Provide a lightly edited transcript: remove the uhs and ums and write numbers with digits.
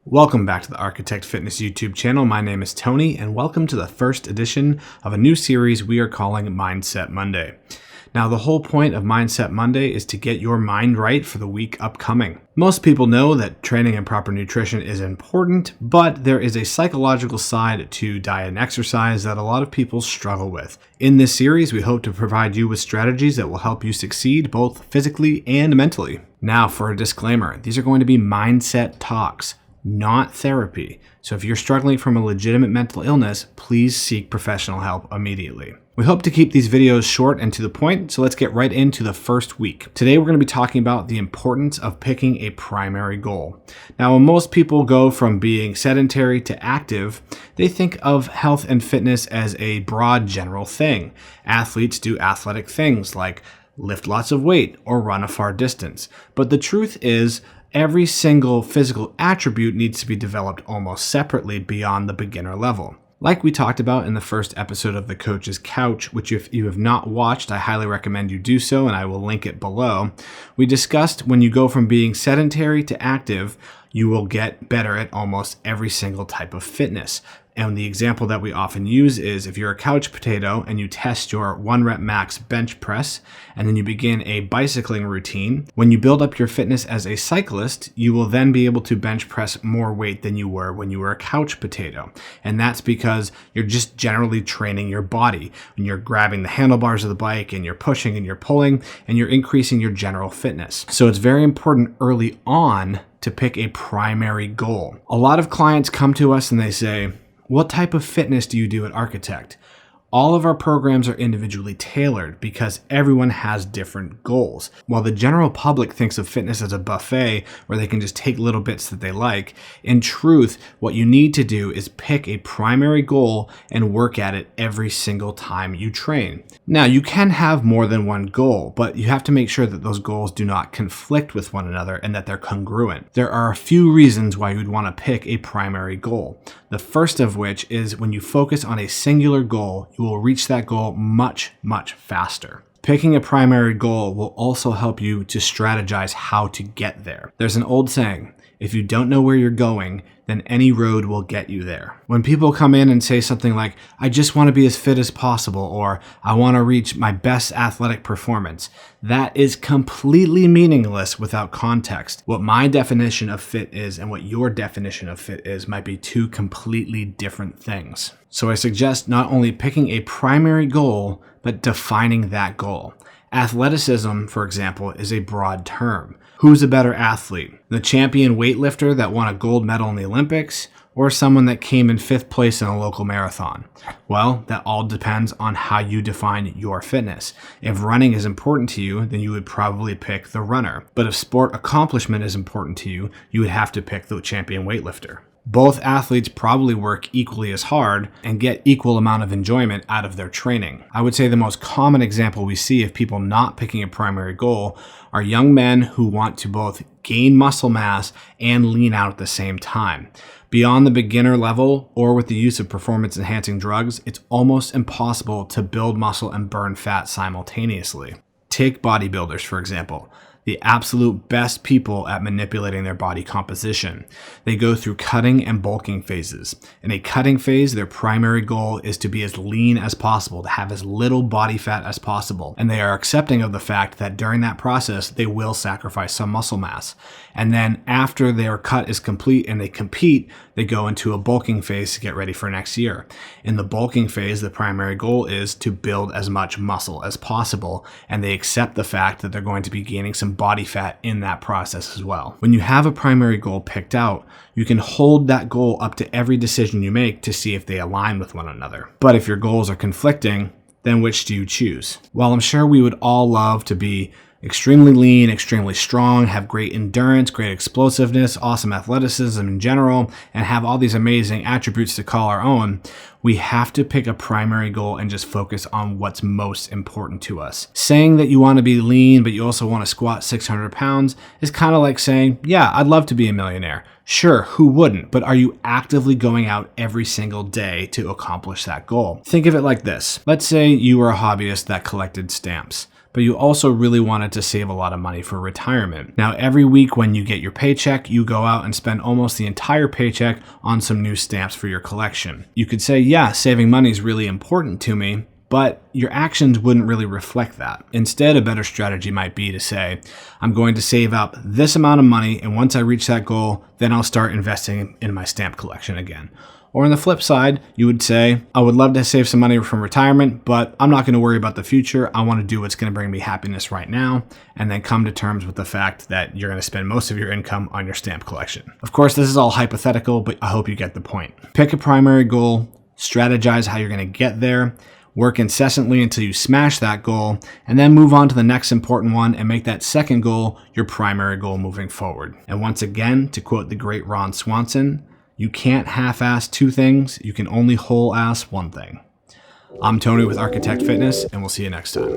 Welcome back to the Arkitect Fitness YouTube channel. My name is Tony, and welcome to the first edition of a new series we are calling Mindset Monday. Now, the whole point of Mindset Monday is to get your mind right for the week upcoming. Most people know that training and proper nutrition is important, but there is a psychological side to diet and exercise that a lot of people struggle with. In this series, we hope to provide you with strategies that will help you succeed both physically and mentally. Now, for a disclaimer, these are going to be mindset talks, not therapy. So if you're struggling from a legitimate mental illness, please seek professional help immediately. We hope to keep these videos short and to the point, so let's get right into the first week. Today we're going to be talking about the importance of picking a primary goal. Now, when most people go from being sedentary to active, they think of health and fitness as a broad general thing. Athletes do athletic things like lift lots of weight or run a far distance. But the truth is, every single physical attribute needs to be developed almost separately beyond the beginner level. Like we talked about in the first episode of The Coach's Couch, which if you have not watched, I highly recommend you do so, and I will link it below. We discussed when you go from being sedentary to active, you will get better at almost every single type of fitness. And the example that we often use is if you're a couch potato and you test your 1 rep max bench press, and then you begin a bicycling routine, when you build up your fitness as a cyclist, you will then be able to bench press more weight than you were when you were a couch potato. And that's because you're just generally training your body. When you're grabbing the handlebars of the bike and you're pushing and you're pulling and you're increasing your general fitness. So it's very important early on to pick a primary goal. A lot of clients come to us and they say, "What type of fitness do you do at Arkitect?" All of our programs are individually tailored because everyone has different goals. While the general public thinks of fitness as a buffet where they can just take little bits that they like, in truth, what you need to do is pick a primary goal and work at it every single time you train. Now, you can have more than one goal, but you have to make sure that those goals do not conflict with one another and that they're congruent. There are a few reasons why you would want to pick a primary goal. The first of which is when you focus on a singular goal, you will reach that goal much faster. Picking a primary goal will also help you to strategize how to get there. There's an old saying, if you don't know where you're going, then any road will get you there. When people come in and say something like, "I just want to be as fit as possible," or "I want to reach my best athletic performance," that is completely meaningless without context. What my definition of fit is and what your definition of fit is might be two completely different things. So I suggest not only picking a primary goal, but defining that goal. Athleticism, for example, is a broad term. Who's a better athlete? The champion weightlifter that won a gold medal in the Olympics, or someone that came in 5th place in a local marathon? Well, that all depends on how you define your fitness. If running is important to you, then you would probably pick the runner. But if sport accomplishment is important to you, you would have to pick the champion weightlifter. Both athletes probably work equally as hard and get equal amount of enjoyment out of their training. I would say the most common example we see of people not picking a primary goal are young men who want to both gain muscle mass and lean out at the same time. Beyond the beginner level or with the use of performance enhancing drugs, it's almost impossible to build muscle and burn fat simultaneously. Take bodybuilders, for example. The absolute best people at manipulating their body composition. They go through cutting and bulking phases. In a cutting phase, their primary goal is to be as lean as possible, to have as little body fat as possible. And they are accepting of the fact that during that process, they will sacrifice some muscle mass. And then after their cut is complete and they compete, they go into a bulking phase to get ready for next year. In the bulking phase, the primary goal is to build as much muscle as possible. And they accept the fact that they're going to be gaining some body fat in that process as well. When you have a primary goal picked out, you can hold that goal up to every decision you make to see if they align with one another. But if your goals are conflicting, then which do you choose? While I'm sure we would all love to be extremely lean, extremely strong, have great endurance, great explosiveness, awesome athleticism in general, and have all these amazing attributes to call our own, we have to pick a primary goal and just focus on what's most important to us. Saying that you want to be lean, but you also want to squat 600 pounds is kind of like saying, yeah, I'd love to be a millionaire. Sure, who wouldn't? But are you actively going out every single day to accomplish that goal? Think of it like this. Let's say you were a hobbyist that collected stamps. but you also really wanted to save a lot of money for retirement. Now, every week when you get your paycheck, you go out and spend almost the entire paycheck on some new stamps for your collection. You could say, yeah, saving money is really important to me, but your actions wouldn't really reflect that. Instead, a better strategy might be to say, I'm going to save up this amount of money, and once I reach that goal, then I'll start investing in my stamp collection again. Or on the flip side, you would say, I would love to save some money from retirement, but I'm not going to worry about the future. I want to do what's going to bring me happiness right now, and then come to terms with the fact that you're going to spend most of your income on your stamp collection. Of course, this is all hypothetical, but I hope you get the point. Pick a primary goal, strategize how you're going to get there, work incessantly until you smash that goal, and then move on to the next important one and make that second goal your primary goal moving forward. And once again, to quote the great Ron Swanson, you can't half-ass two things, you can only whole-ass one thing. I'm Tony with Arkitect Fitness, and we'll see you next time.